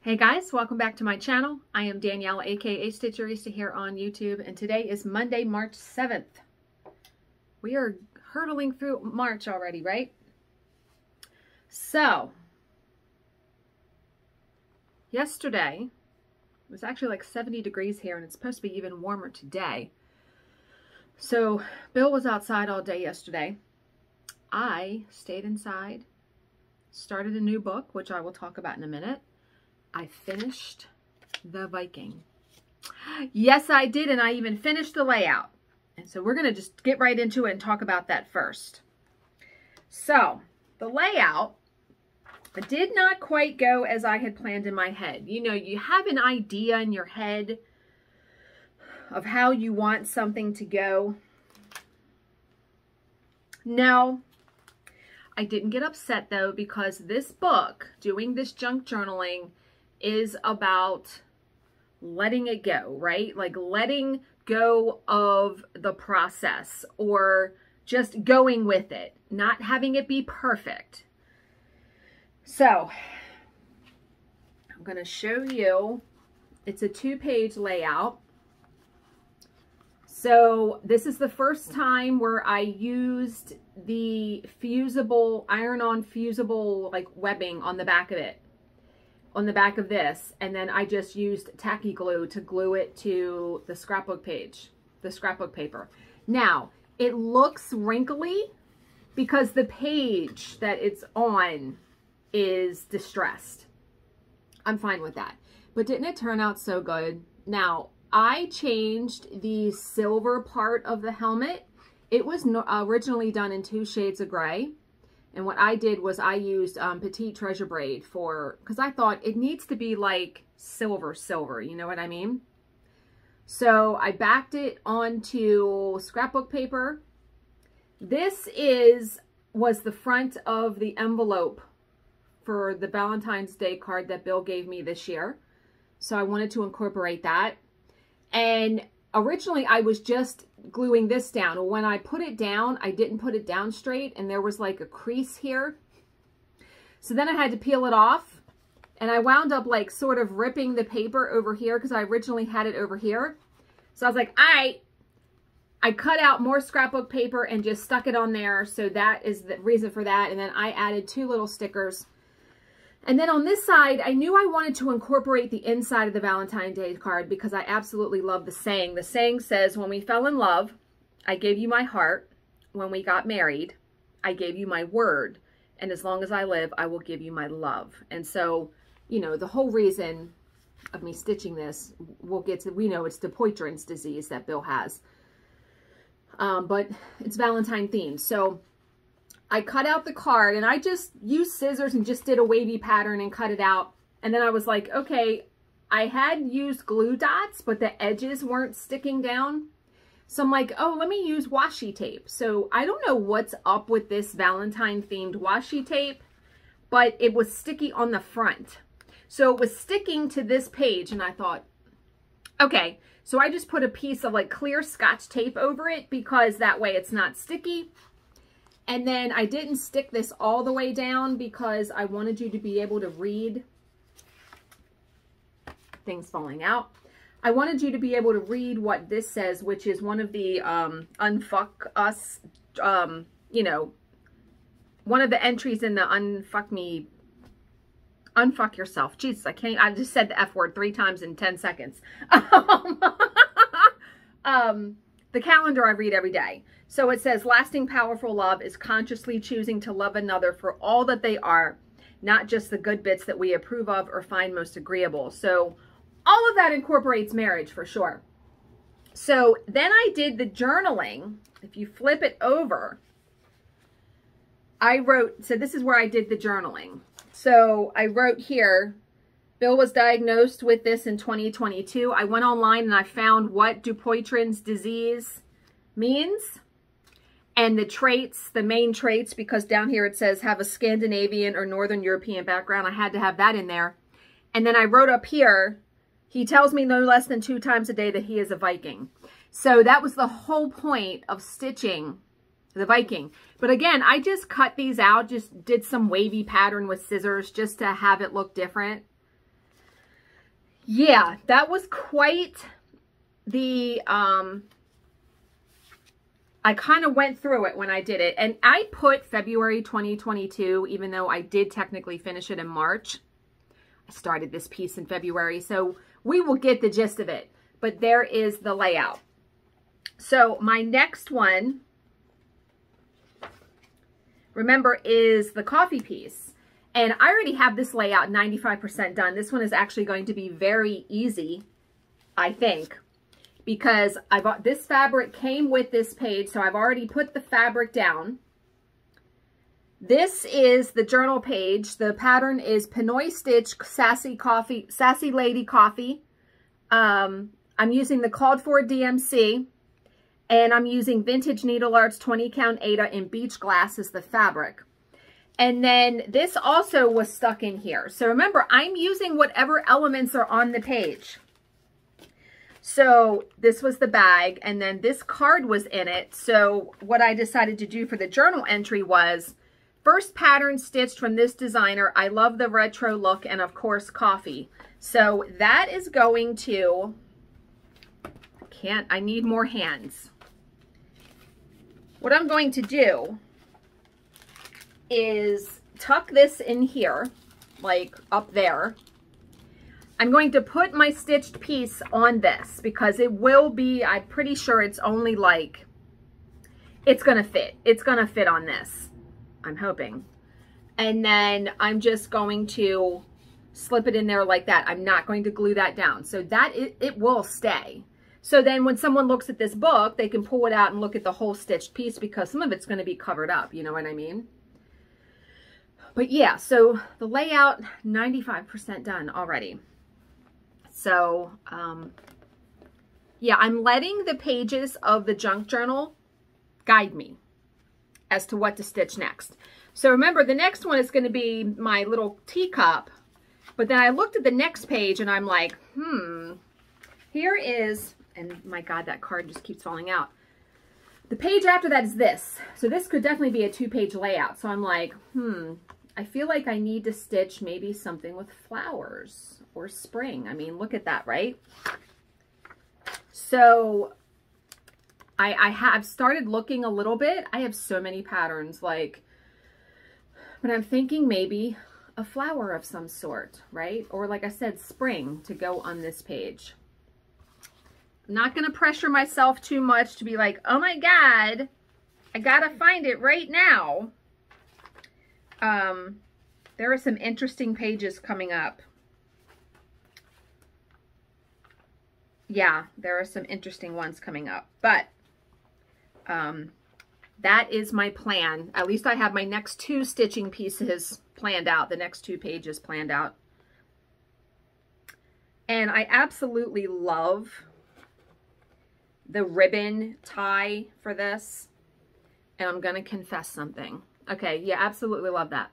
Hey guys, welcome back to my channel. I am Danielle, aka Stitcherista here on YouTube, and today is Monday, March 7th. We are hurtling through March already, right? So, yesterday, it was actually like 70 degrees here, and it's supposed to be even warmer today. So, Bill was outside all day yesterday. I stayed inside, started a new book, which I will talk about in a minute. I finished the Viking. Yes, I did, and I even finished the layout. And so we're going to just get right into it and talk about that first. So, the layout did not quite go as I had planned in my head. You know, you have an idea in your head of how you want something to go. No, I didn't get upset though, because this book, doing this junk journaling, is about letting it go, right? Like letting go of the process or just going with it, not having it be perfect. So I'm going to show you, it's a 2-page layout. So this is the first time where I used the fusible, iron-on fusible like webbing on the back of it. On the back of this, and then I just used tacky glue to glue it to the scrapbook page, the scrapbook paper. Now, it looks wrinkly because the page that it's on is distressed. I'm fine with that. But didn't it turn out so good? Now, I changed the silver part of the helmet. It was originally done in 2 shades of gray. And what I did was I used Petite Treasure Braid because I thought it needs to be like silver, you know what I mean? So I backed it onto scrapbook paper. This was the front of the envelope for the Valentine's Day card that Bill gave me this year. So I wanted to incorporate that. And originally I was just gluing this down. When I put it down, I didn't put it down straight, and there was like a crease here. So then I had to peel it off, and I wound up like sort of ripping the paper over here because I originally had it over here. So I was like, all right, I cut out more scrapbook paper and just stuck it on there. So that is the reason for that. And then I added 2 little stickers. And then on this side, I knew I wanted to incorporate the inside of the Valentine's Day card because I absolutely love the saying. The saying says, when we fell in love, I gave you my heart. When we got married, I gave you my word. And as long as I live, I will give you my love. And so, you know, the whole reason of me stitching this, we know it's Dupuytren's disease that Bill has. But it's Valentine themed. So I cut out the card, and I just used scissors and just did a wavy pattern and cut it out. And then I was like, okay, I had used glue dots, but the edges weren't sticking down. So I'm like, oh, let me use washi tape. So I don't know what's up with this Valentine themed washi tape, but it was sticky on the front. So it was sticking to this page, and I thought, okay, so I just put a piece of like clear Scotch tape over it because that way it's not sticky. And then I didn't stick this all the way down because I wanted you to be able to read things falling out. I wanted you to be able to read what this says, which is one of the unfuck us, you know, one of the entries in the unfuck yourself. Jesus, I just said the F word 3 times in 10 seconds. The calendar I read every day. So it says, lasting powerful love is consciously choosing to love another for all that they are, not just the good bits that we approve of or find most agreeable. So all of that incorporates marriage for sure. So then I did the journaling. If you flip it over, I wrote, so this is where I did the journaling. So I wrote here, Bill was diagnosed with this in 2022. I went online and I found what Dupuytren's disease means and the traits, the main traits, because down here it says have a Scandinavian or Northern European background. I had to have that in there. And then I wrote up here, he tells me no less than 2 times a day that he is a Viking. So that was the whole point of stitching the Viking. But again, I just cut these out, just did some wavy pattern with scissors just to have it look different. Yeah, that was quite the, I kind of went through it when I did it. And I put February 2022, even though I did technically finish it in March. I started this piece in February, so we will get the gist of it. But there is the layout. So my next one, remember, is the coffee piece. And I already have this layout 95% done. This one is actually going to be very easy, I think, because this fabric came with this page, so I've already put the fabric down. This is the journal page. The pattern is Pinoy Stitch Sassy Lady Coffee. I'm using the called for DMC, and I'm using Vintage Needlearts 20 count Aida in beach glass as the fabric. And then this also was stuck in here. So remember, I'm using whatever elements are on the page. So this was the bag, and then this card was in it. So what I decided to do for the journal entry was, first pattern stitched from this designer. I love the retro look, and of course, coffee. So that is going to, I need more hands. What I'm going to do is tuck this in here, like up there. I'm going to put my stitched piece on this because it will be, I'm pretty sure it's only like, it's going to fit. It's going to fit on this, I'm hoping. And then I'm just going to slip it in there like that. I'm not going to glue that down. So that it will stay. So then when someone looks at this book, they can pull it out and look at the whole stitched piece because some of it's going to be covered up. You know what I mean? But yeah, so the layout, 95% done already. So, yeah, I'm letting the pages of the junk journal guide me as to what to stitch next. So remember, the next one is going to be my little teacup. But then I looked at the next page and I'm like, here is, and my God, that card just keeps falling out. The page after that is this. So this could definitely be a 2-page layout. So I'm like, I feel like I need to stitch maybe something with flowers or spring. I mean, look at that, right? So I have started looking a little bit. I have so many patterns, like, but I'm thinking maybe a flower of some sort, right? Or like I said, spring to go on this page. I'm not going to pressure myself too much to be like, oh my God, I got to find it right now. There are some interesting pages coming up. Yeah, there are some interesting ones coming up, but that is my plan. At least I have my next 2 stitching pieces planned out, the next 2 pages planned out. And I absolutely love the ribbon tie for this. And I'm going to confess something. Okay, yeah, absolutely love that.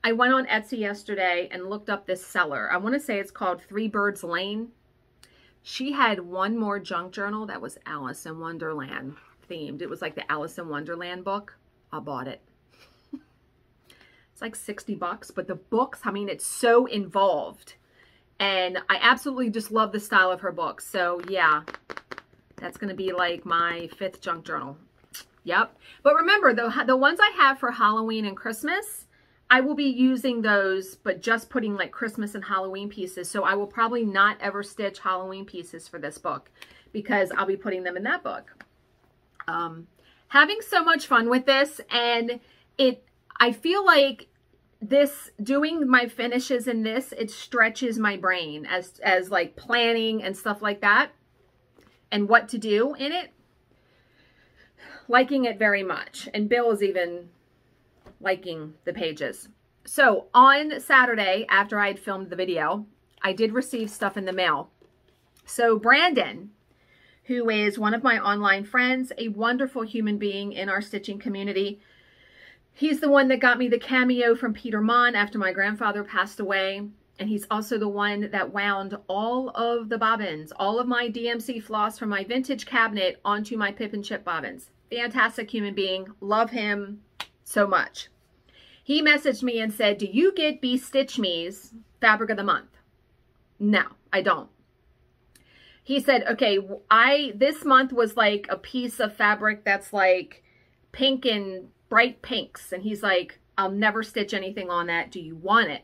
I went on Etsy yesterday and looked up this seller. I want to say it's called 3 Birds Lane. She had one more junk journal that was Alice in Wonderland themed. It was like the Alice in Wonderland book. I bought it. It's like 60 bucks, but the books, I mean, it's so involved. And I absolutely just love the style of her books. So yeah, that's going to be like my 5th junk journal. Yep. But remember, the ones I have for Halloween and Christmas, I will be using those, but just putting like Christmas and Halloween pieces. So I will probably not ever stitch Halloween pieces for this book because I'll be putting them in that book. Having so much fun with this, and I feel like this, doing my finishes in this, it stretches my brain as like planning and stuff like that and what to do in it. Liking it very much. And Bill is even liking the pages. So on Saturday, after I had filmed the video, I did receive stuff in the mail. So Brandon, who is one of my online friends, a wonderful human being in our stitching community, he's the one that got me the cameo from Peter Mon after my grandfather passed away. And he's also the one that wound all of the bobbins, all of my DMC floss from my vintage cabinet onto my Pip and Chip bobbins. Fantastic human being. Love him so much. He messaged me and said, do you get Be Stitch Me's Fabric of the Month? No, I don't. He said, okay, this month was like a piece of fabric that's like pink and bright pinks. And he's like, I'll never stitch anything on that. Do you want it?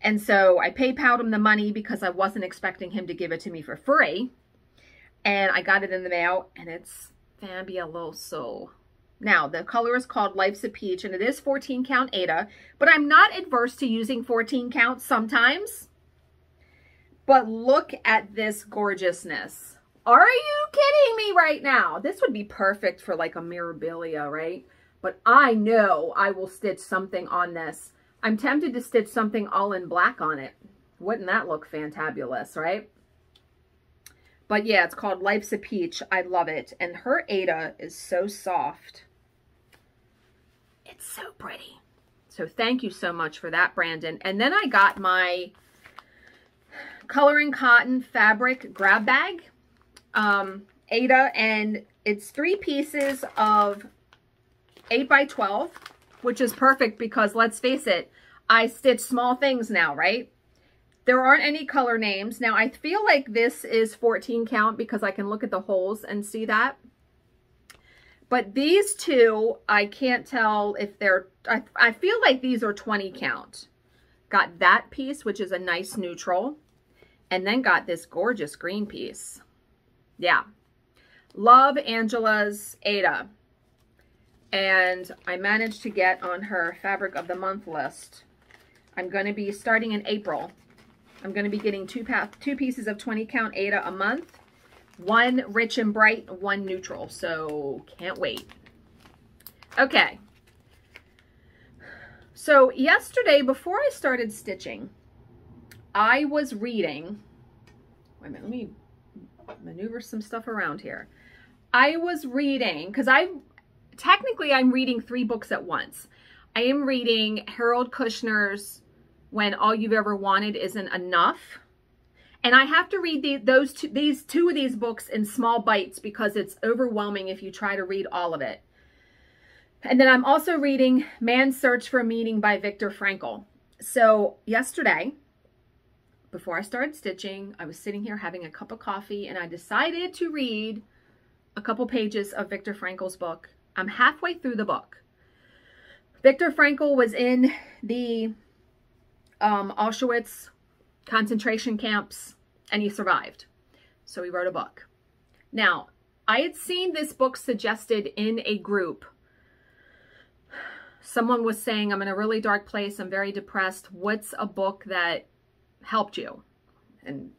And so I PayPal'd him the money because I wasn't expecting him to give it to me for free. And I got it in the mail, and it's fabuloso. Now, the color is called Life's a Peach, and it is 14 count Aida, but I'm not adverse to using 14 count sometimes. But look at this gorgeousness. Are you kidding me right now? This would be perfect for like a Mirabilia, right? But I know I will stitch something on this. I'm tempted to stitch something all in black on it. Wouldn't that look fantabulous, right? But yeah, it's called Life's a Peach. I love it. And her Aida is so soft. It's so pretty. So thank you so much for that, Brandon. And then I got my Coloring Cotton fabric grab bag, Aida, and it's 3 pieces of 8x12, which is perfect because let's face it, I stitch small things now, right? There aren't any color names. Now, I feel like this is 14 count because I can look at the holes and see that. But these two, I can't tell if they're, I feel like these are 20 count. Got that piece, which is a nice neutral. And then got this gorgeous green piece. Yeah. Love Angela's Aida. And I managed to get on her Fabric of the Month list. I'm going to be starting in April. I'm going to be getting two pieces of 20 count Aida a month. 1 rich and bright, 1 neutral. So can't wait. Okay. So yesterday, before I started stitching, I was reading, wait a minute, let me maneuver some stuff around here. I was reading, because technically I'm reading 3 books at once. I am reading Harold Kushner's When All You've Ever Wanted Isn't Enough. And I have to read these two of these books in small bites because it's overwhelming if you try to read all of it. And then I'm also reading Man's Search for Meaning by Viktor Frankl. So yesterday, before I started stitching, I was sitting here having a cup of coffee and I decided to read a couple pages of Viktor Frankl's book. I'm halfway through the book. Viktor Frankl was in the Auschwitz concentration camps and he survived. So he wrote a book. Now, I had seen this book suggested in a group. Someone was saying, I'm in a really dark place. I'm very depressed. What's a book that helped you? And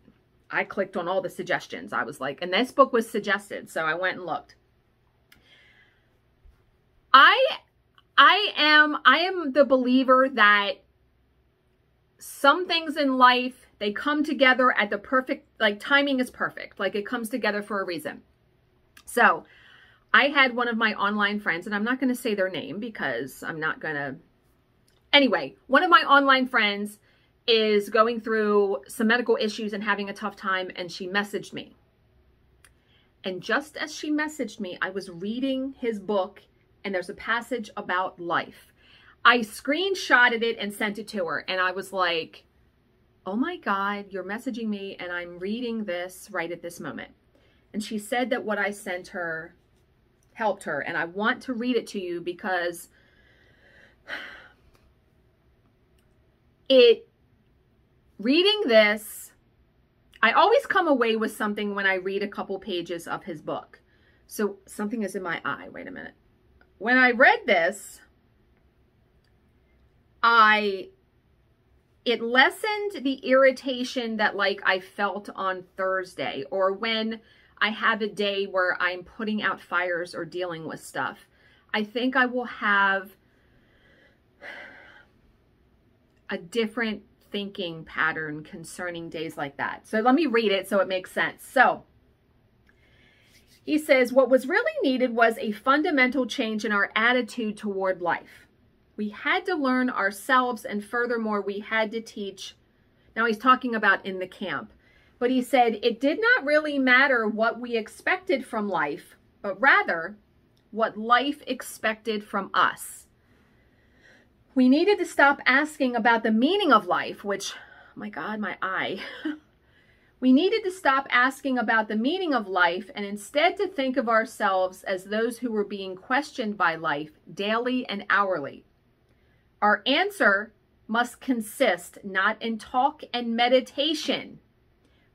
I clicked on all the suggestions. I was like, and this book was suggested. So I went and looked. I am the believer that some things in life, they come together at the perfect, like timing is perfect. Like it comes together for a reason. So I had one of my online friends, and I'm not going to say their name because I'm not going to. Anyway, one of my online friends is going through some medical issues and having a tough time, and she messaged me. And just as she messaged me, I was reading his book, and there's a passage about life. I screenshotted it and sent it to her, and I was like, oh my God, you're messaging me, and I'm reading this right at this moment. And she said that what I sent her helped her, and I want to read it to you because reading this, I always come away with something when I read a couple pages of his book. So something is in my eye. Wait a minute. When I read this, it lessened the irritation that like I felt on Thursday, or when I have a day where I'm putting out fires or dealing with stuff. I think I will have a different thinking pattern concerning days like that. So let me read it so it makes sense. So he says, what was really needed was a fundamental change in our attitude toward life. We had to learn ourselves, and furthermore, we had to teach. Now he's talking about in the camp. But he said, it did not really matter what we expected from life, but rather what life expected from us. We needed to stop asking about the meaning of life, which my God, my eye. We needed to stop asking about the meaning of life and instead to think of ourselves as those who were being questioned by life daily and hourly. Our answer must consist not in talk and meditation,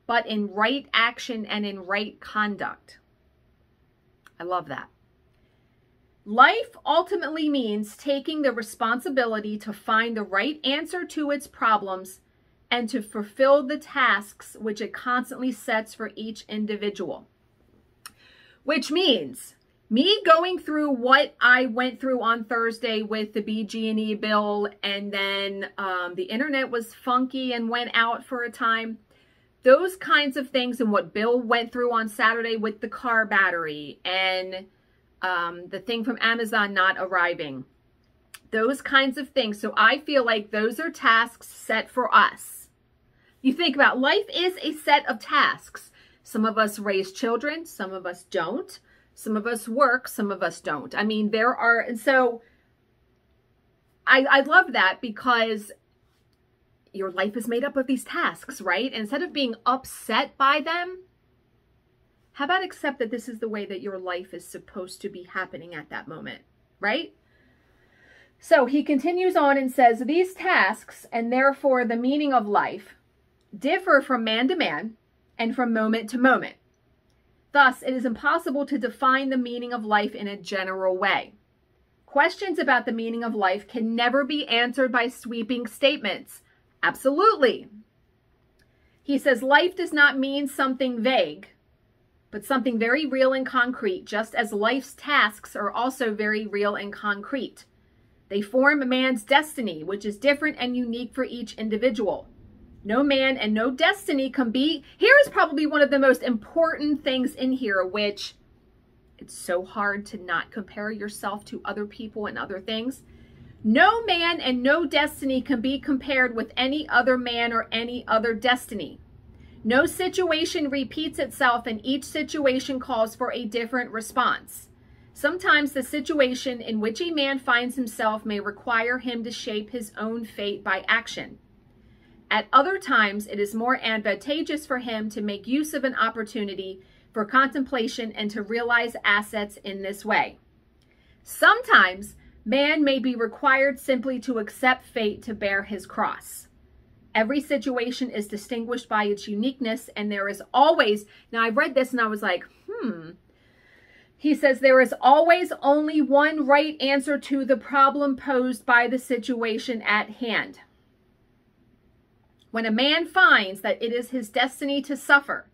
but in right action and in right conduct. I love that. Life ultimately means taking the responsibility to find the right answer to its problems and to fulfill the tasks which it constantly sets for each individual. Which means me going through what I went through on Thursday with the BG&E bill, and then the internet was funky and went out for a time. Those kinds of things, and what Bill went through on Saturday with the car battery and the thing from Amazon not arriving. Those kinds of things. So I feel like those are tasks set for us. You think about life is a set of tasks. Some of us raise children, some of us don't. Some of us work, some of us don't. I mean, there are, and so I love that, because your life is made up of these tasks, right? And instead of being upset by them, how about accept that this is the way that your life is supposed to be happening at that moment, right? So he continues on and says, these tasks, and therefore the meaning of life, differ from man to man and from moment to moment. Thus, it is impossible to define the meaning of life in a general way. Questions about the meaning of life can never be answered by sweeping statements. Absolutely. He says, life does not mean something vague, but something very real and concrete, just as life's tasks are also very real and concrete. They form a man's destiny, which is different and unique for each individual. No man and no destiny can be. Here is probably one of the most important things in here, which it's so hard to not compare yourself to other people and other things. No man and no destiny can be compared with any other man or any other destiny. No situation repeats itself, and each situation calls for a different response. Sometimes the situation in which a man finds himself may require him to shape his own fate by action. At other times, it is more advantageous for him to make use of an opportunity for contemplation and to realize assets in this way. Sometimes, man may be required simply to accept fate to bear his cross. Every situation is distinguished by its uniqueness, and there is always, now I read this and I was like, He says there is always only one right answer to the problem posed by the situation at hand. When a man finds that it is his destiny to suffer,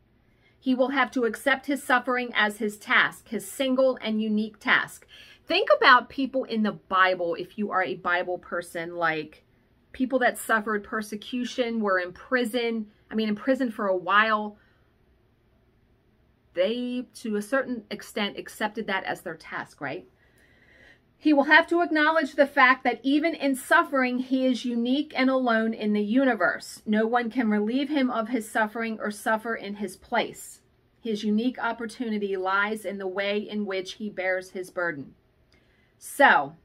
he will have to accept his suffering as his task, his single and unique task. Think about people in the Bible, if you are a Bible person, like people that suffered persecution, were in prison. I mean, in prison for a while. They, to a certain extent, accepted that as their task, right? He will have to acknowledge the fact that even in suffering, he is unique and alone in the universe. No one can relieve him of his suffering or suffer in his place. His unique opportunity lies in the way in which he bears his burden. So,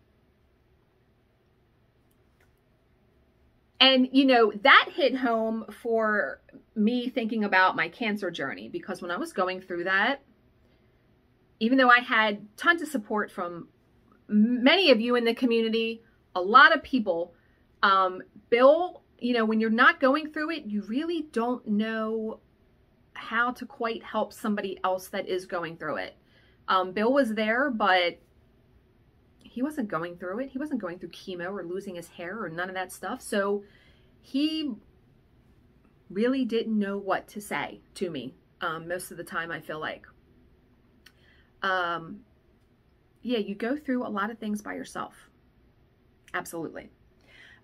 and you know, that hit home for me thinking about my cancer journey, because when I was going through that, even though I had tons of support from many of you in the community, a lot of people, Bill, you know, when you're not going through it, you really don't know how to quite help somebody else that is going through it. Bill was there, but he wasn't going through it. He wasn't going through chemo or losing his hair or none of that stuff. So he really didn't know what to say to me most of the time, I feel like. Yeah, you go through a lot of things by yourself. Absolutely.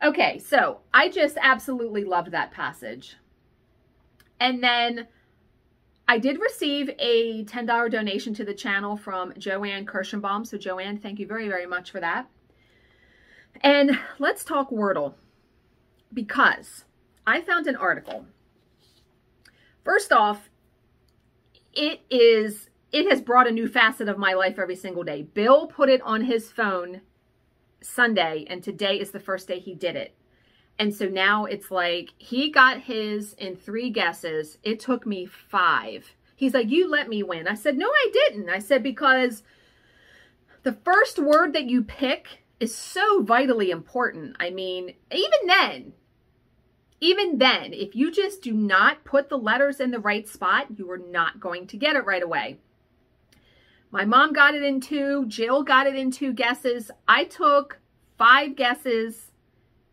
Okay, so I just absolutely loved that passage. And then I did receive a $10 donation to the channel from Joanne Kirschenbaum. So Joanne, thank you very, very much for that. And let's talk Wordle, because I found an article. First off, it has brought a new facet of my life every single day. Bill put it on his phone Sunday, and today is the first day he did it. And so now it's like, he got his in 3 guesses. It took me 5. He's like, you let me win. I said, no, I didn't. I said, because the first word that you pick is so vitally important. I mean, even then, if you just do not put the letters in the right spot, you are not going to get it right away. My mom got it in 2. Jill got it in 2 guesses. I took 5 guesses.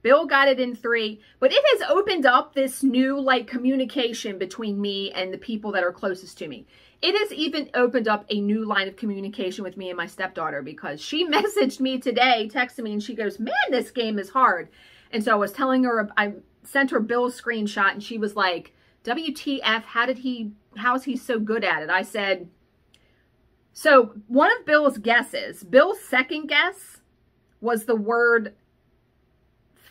Bill got it in 3. But it has opened up this new, like, communication between me and the people that are closest to me. It has even opened up a new line of communication with me and my stepdaughter, because she messaged me today, texted me, and she goes, man, this game is hard. And so I was telling her, I sent her Bill's screenshot, and she was like, WTF, how is he so good at it? I said, so one of Bill's guesses, Bill's second guess was the word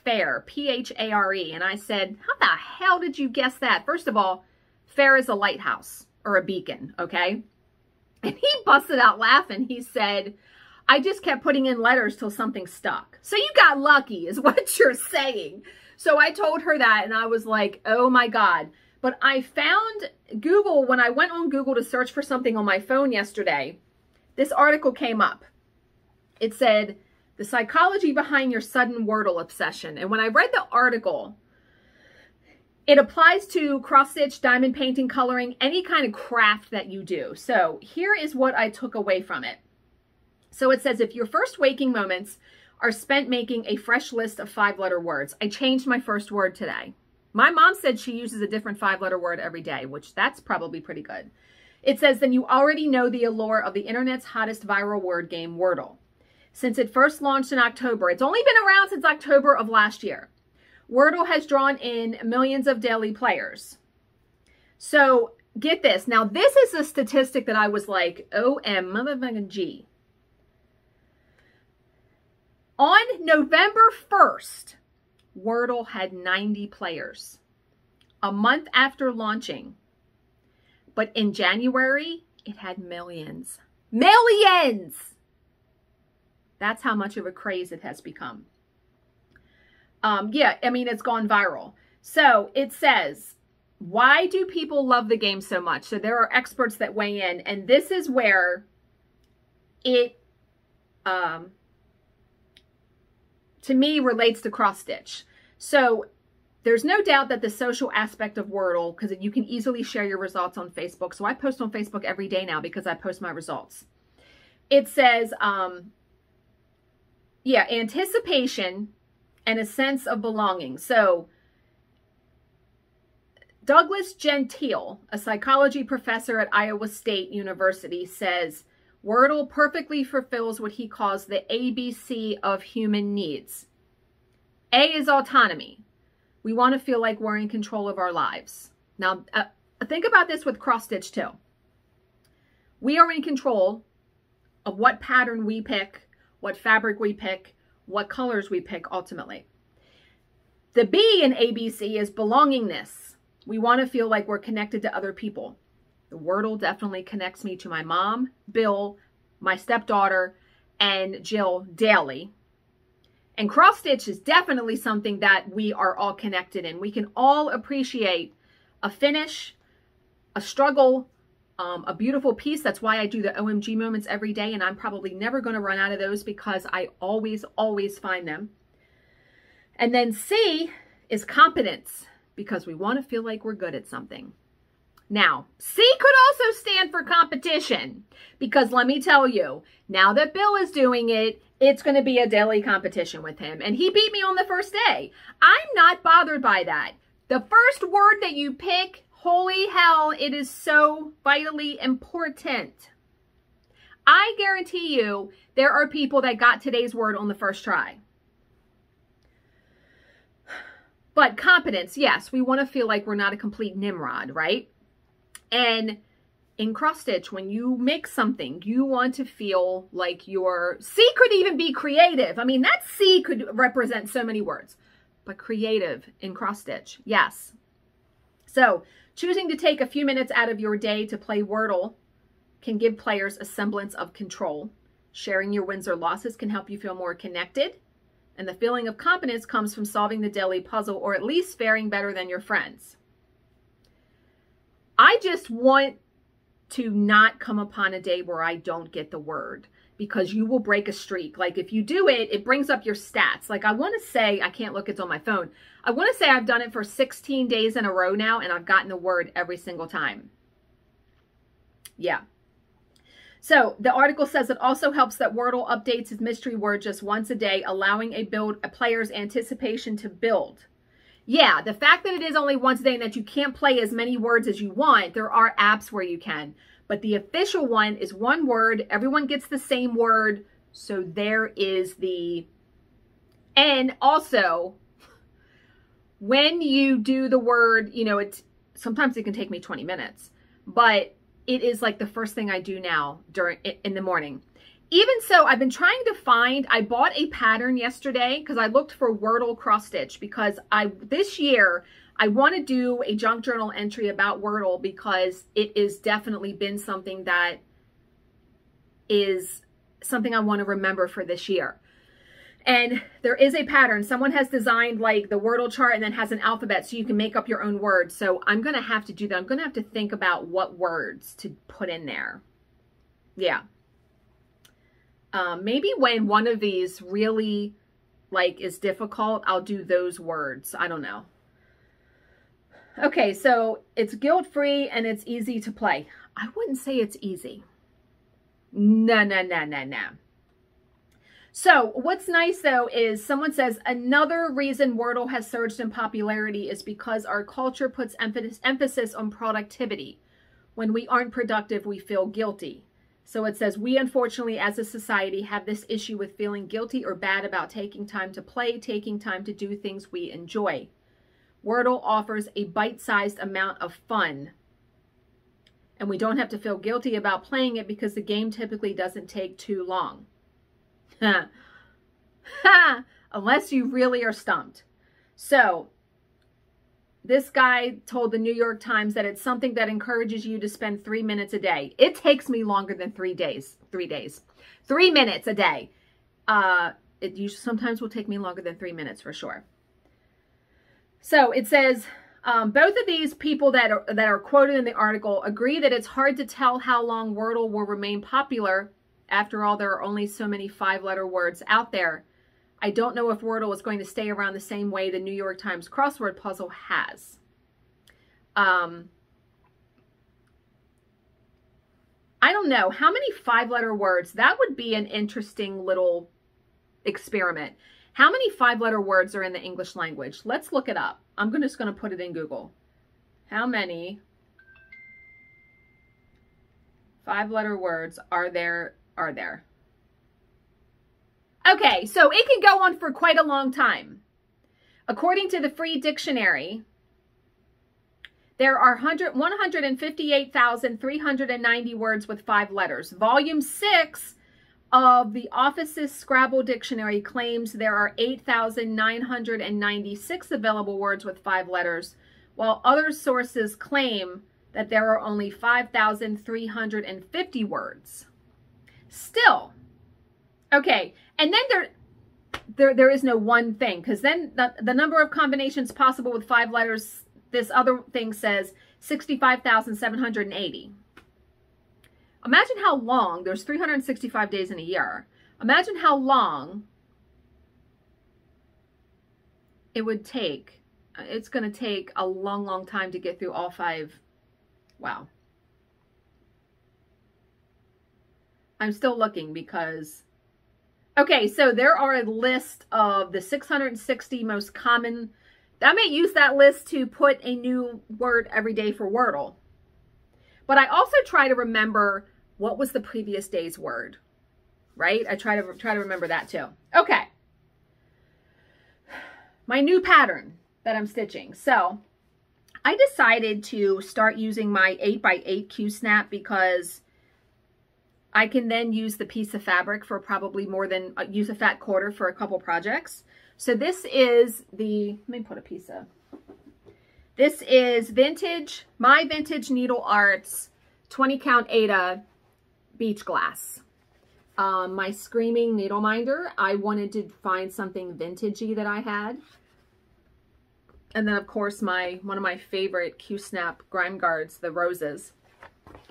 fair, P-H-A-R-E. And I said, how the hell did you guess that? First of all, fair is a lighthouse or a beacon, okay? And he busted out laughing. He said, I just kept putting in letters till something stuck. So you got lucky is what you're saying. So I told her that, and I was like, oh my God. But I found Google, when I went on Google to search for something on my phone yesterday, this article came up. It said, the psychology behind your sudden Wordle obsession. And when I read the article, it applies to cross-stitch, diamond painting, coloring, any kind of craft that you do. So here is what I took away from it. So it says, if your first waking moments are spent making a fresh list of 5-letter words. I changed my first word today. My mom said she uses a different 5-letter word every day, which that's probably pretty good. It says, then you already know the allure of the internet's hottest viral word game, Wordle. Since it first launched in October, it's only been around since October of last year. Wordle has drawn in millions of daily players. So get this. Now, this is a statistic that I was like, OMG. On November 1st, Wordle had 90 players, a month after launching. But in January, it had millions. Millions! That's how much of a craze it has become. Yeah, I mean, it's gone viral. So it says, why do people love the game so much? So there are experts that weigh in, and this is where it, to me, relates to cross-stitch. So there's no doubt that the social aspect of Wordle, because you can easily share your results on Facebook. So I post on Facebook every day now because I post my results. It says, yeah, anticipation and a sense of belonging. So Douglas Gentile, a psychology professor at Iowa State University, says, Wordle perfectly fulfills what he calls the ABC of human needs. A is autonomy. We want to feel like we're in control of our lives. Now, think about this with cross-stitch too. We are in control of what pattern we pick, what fabric we pick, what colors we pick ultimately. The B in ABC is belongingness. We want to feel like we're connected to other people. The Wordle definitely connects me to my mom, Bill, my stepdaughter, and Jill daily. And cross-stitch is definitely something that we are all connected in. We can all appreciate a finish, a struggle, a beautiful piece. That's why I do the OMG moments every day, and I'm probably never going to run out of those because I always, always find them. And then C is competence, because we want to feel like we're good at something. Now, C could also stand for competition, because let me tell you, now that Bill is doing it, it's going to be a daily competition with him. And he beat me on the first day. I'm not bothered by that. The first word that you pick, holy hell, it is so vitally important. I guarantee you there are people that got today's word on the first try. But competence, yes, we want to feel like we're not a complete Nimrod, right? And in cross-stitch, when you make something, you want to feel like your C could even be creative. I mean, that C could represent so many words, but creative in cross-stitch, yes. So choosing to take a few minutes out of your day to play Wordle can give players a semblance of control. Sharing your wins or losses can help you feel more connected And the feeling of competence comes from solving the daily puzzle or at least faring better than your friends. I just want to not come upon a day where I don't get the word, because you will break a streak. Like if you do it, it brings up your stats. Like I want to say, I can't look, it's on my phone. I want to say I've done it for 16 days in a row now, and I've gotten the word every single time. Yeah. So the article says it also helps that Wordle updates its mystery word just once a day, allowing a player's anticipation to build. Yeah, the fact that it is only once a day and that you can't play as many words as you want, there are apps where you can. But the official one is one word. Everyone gets the same word. So there is the... And also, when you do the word, you know, sometimes it can take me 20 minutes. But it is like the first thing I do now in the morning. Even so, I've been trying to find, I bought a pattern yesterday because I looked for Wordle cross stitch, because this year I want to do a junk journal entry about Wordle, because it has definitely been something that is something I want to remember for this year. And there is a pattern. Someone has designed like the Wordle chart and then has an alphabet so you can make up your own words. So I'm going to have to do that. I'm going to have to think about what words to put in there. Yeah. Maybe when one of these really like is difficult, I'll do those words. I don't know. Okay, so it's guilt-free and it's easy to play. I wouldn't say it's easy. No, no, no, no, no. So what's nice though is someone says another reason Wordle has surged in popularity is because our culture puts emphasis on productivity. When we aren't productive, we feel guilty. So it says, we unfortunately as a society have this issue with feeling guilty or bad about taking time to play, taking time to do things we enjoy. Wordle offers a bite-sized amount of fun. And we don't have to feel guilty about playing it because the game typically doesn't take too long. Unless you really are stumped. So this guy told the New York Times that it's something that encourages you to spend 3 minutes a day. It takes me longer than 3 days. 3 days. 3 minutes a day. It usually sometimes will take me longer than 3 minutes for sure. So it says, both of these people that are quoted in the article agree that it's hard to tell how long Wordle will remain popular. After all, there are only so many 5-letter words out there. I don't know if Wordle is going to stay around the same way the New York Times crossword puzzle has. I don't know. How many 5-letter words? That would be an interesting little experiment. How many 5-letter words are in the English language? Let's look it up. I'm just going to put it in Google. How many 5-letter words are there? Okay, so it can go on for quite a long time. According to the Free Dictionary, there are 158,390 words with 5 letters. Volume 6 of the Office's Scrabble Dictionary claims there are 8,996 available words with 5 letters, while other sources claim that there are only 5,350 words. Still, okay, and then there is no one thing, because then the number of combinations possible with 5 letters, this other thing says 65,780. Imagine how long, there's 365 days in a year. Imagine how long it would take. It's going to take a long, long time to get through all 5. Wow. I'm still looking because... Okay, so there are a list of the 660 most common... I may use that list to put a new word every day for Wordle. But I also try to remember what was the previous day's word, right? I try to remember that too. Okay. My new pattern that I'm stitching. So I decided to start using my 8x8 Q-snap because I can then use the piece of fabric for probably more than, use a fat quarter for a couple projects. So this is the, let me put a piece of, this is MyVintageNeedlearts 20 count Aida beach glass. My Screaming Needle Minder. I wanted to find something vintagey that I had. And then, of course, one of my favorite Q-Snap Grime Guards, the roses.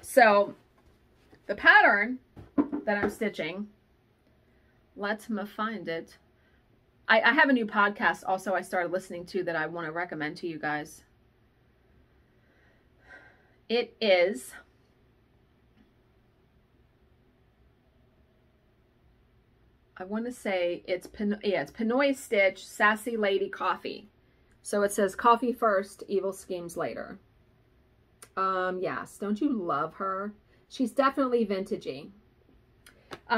So, the pattern that I'm stitching, let me find it. I have a new podcast also I started listening to that I want to recommend to you guys. It is... I want to say it's Pinoy Stitch, Sassy Lady Coffee. So it says coffee first, evil schemes later. Yes, don't you love her? She's definitely vintagey.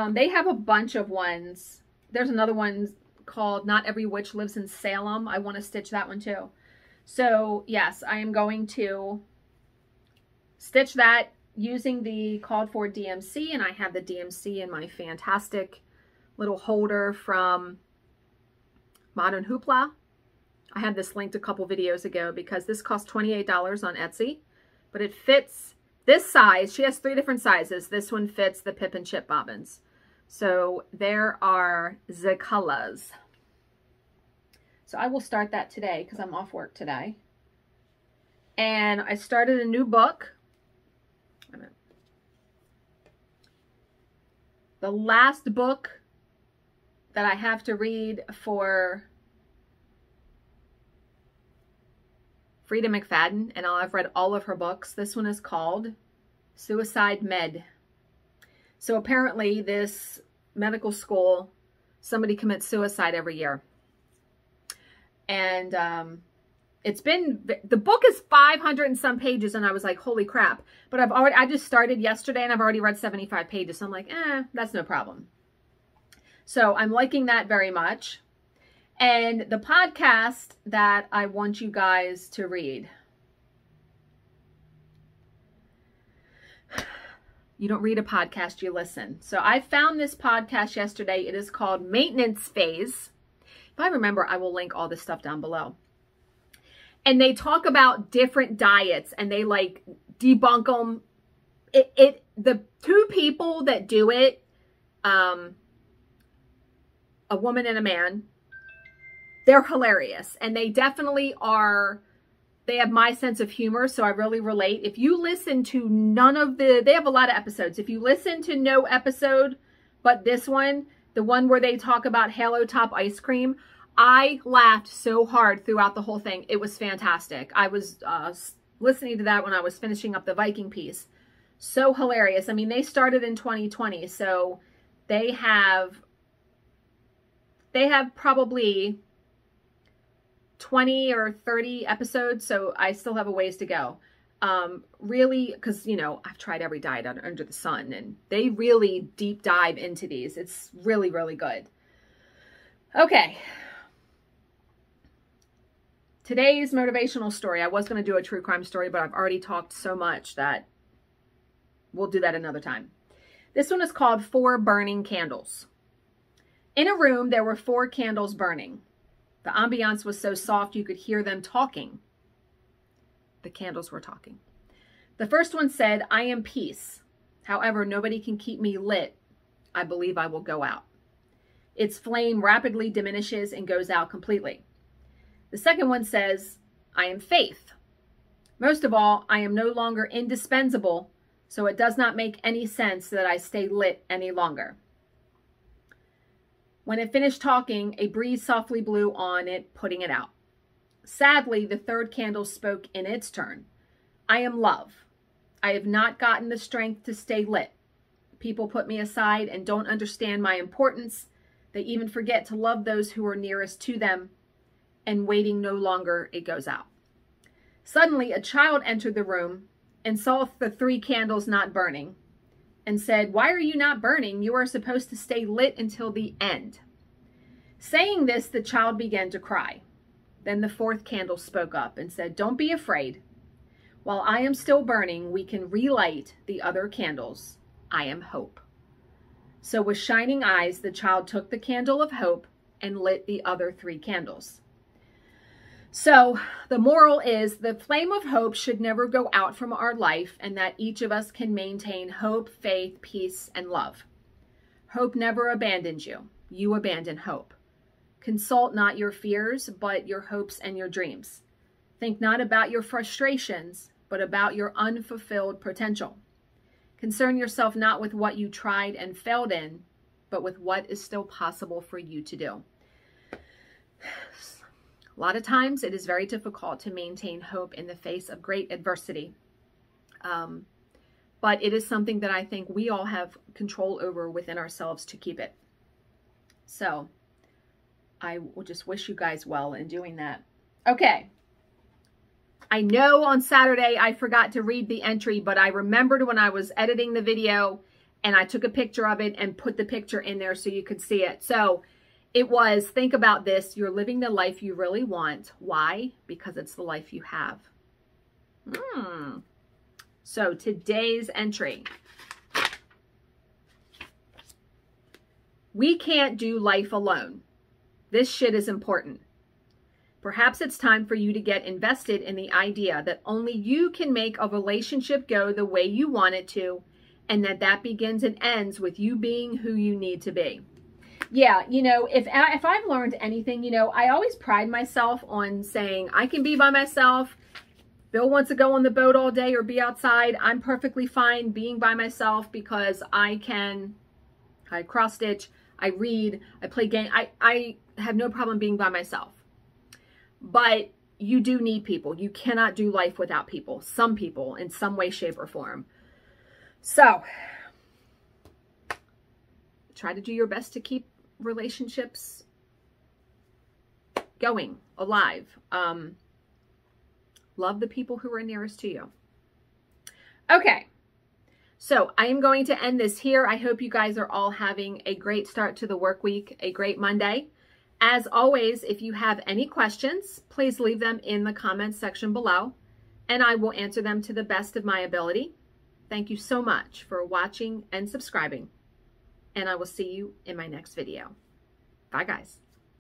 They have a bunch of ones. There's another one called Not Every Witch Lives in Salem. I want to stitch that one too. So yes, I am going to stitch that using the called for DMC, and I have the DMC in my fantastic little holder from Modern Hoopla. I had this linked a couple videos ago because this cost $28 on Etsy, but it fits this size. She has 3 different sizes. This one fits the Pip and Chip bobbins. So there are the colors. So I will start that today because I'm off work today. And I started a new book. The last book that I have to read for Frieda McFadden, and I've read all of her books. This one is called Suicide Med. So apparently this medical school, somebody commits suicide every year. And the book is 500 and some pages, and I was like, holy crap. But I just started yesterday and I've already read 75 pages. So I'm like, that's no problem. So I'm liking that very much. And the podcast that I want you guys to read. You don't read a podcast, you listen. So I found this podcast yesterday. It is called Maintenance Phase. If I remember, I will link all this stuff down below. And they talk about different diets and they like debunk them. The 2 people that do it, a woman and a man, they're hilarious, and they definitely are, they have my sense of humor, so I really relate. If you listen to they have a lot of episodes. If you listen to no episode but this one, the one where they talk about Halo Top ice cream, I laughed so hard throughout the whole thing. It was fantastic. I was listening to that when I was finishing up the Viking piece. So hilarious. I mean, they started in 2020, so they have probably 20 or 30 episodes, so I still have a ways to go. Really, because, you know, I've tried every diet under the sun, and they really deep dive into these. It's really, really good. Okay. Today's motivational story. I was going to do a true crime story, but I've already talked so much that we'll do that another time. This one is called 4 Burning Candles. In a room, there were 4 candles burning. The ambiance was so soft you could hear them talking. The candles were talking. The first one said, I am peace. However, nobody can keep me lit. I believe I will go out. Its flame rapidly diminishes and goes out completely. The second one says, I am faith. Most of all, I am no longer indispensable, so it does not make any sense that I stay lit any longer. When it finished talking, a breeze softly blew on it, putting it out. Sadly, the third candle spoke in its turn. I am love. I have not gotten the strength to stay lit. People put me aside and don't understand my importance. They even forget to love those who are nearest to them. And waiting no longer, it goes out. Suddenly, a child entered the room and saw the 3 candles not burning and said, why are you not burning? You are supposed to stay lit until the end. Saying this, the child began to cry. Then the 4th candle spoke up and said, don't be afraid. While I am still burning, we can relight the other candles. I am hope. So with shining eyes, the child took the candle of hope and lit the other 3 candles. So the moral is the flame of hope should never go out from our life, and that each of us can maintain hope, faith, peace, and love. Hope never abandons you. You abandon hope. Consult not your fears, but your hopes and your dreams. Think not about your frustrations, but about your unfulfilled potential. Concern yourself not with what you tried and failed in, but with what is still possible for you to do. A lot of times it is very difficult to maintain hope in the face of great adversity. But it is something that I think we all have control over within ourselves to keep it. So I will just wish you guys well in doing that. Okay. I know on Saturday I forgot to read the entry, but I remembered when I was editing the video and I took a picture of it and put the picture in there so you could see it. So it was, think about this. You're living the life you really want. Why? Because it's the life you have. So today's entry. We can't do life alone. This shit is important. Perhaps it's time for you to get invested in the idea that only you can make a relationship go the way you want it to, and that begins and ends with you being who you need to be. Yeah, you know, if I've learned anything, you know, I always pride myself on saying I can be by myself. Bill wants to go on the boat all day or be outside. I'm perfectly fine being by myself because I cross stitch, I read, I play game. I have no problem being by myself. But you do need people. You cannot do life without people. Some people in some way, shape, or form. So try to do your best to keep relationships going, alive. Love the people who are nearest to you. Okay. So I am going to end this here. I hope you guys are all having a great start to the work week, a great Monday. As always, if you have any questions, please leave them in the comments section below, and I will answer them to the best of my ability. Thank you so much for watching and subscribing, and I will see you in my next video. Bye, guys.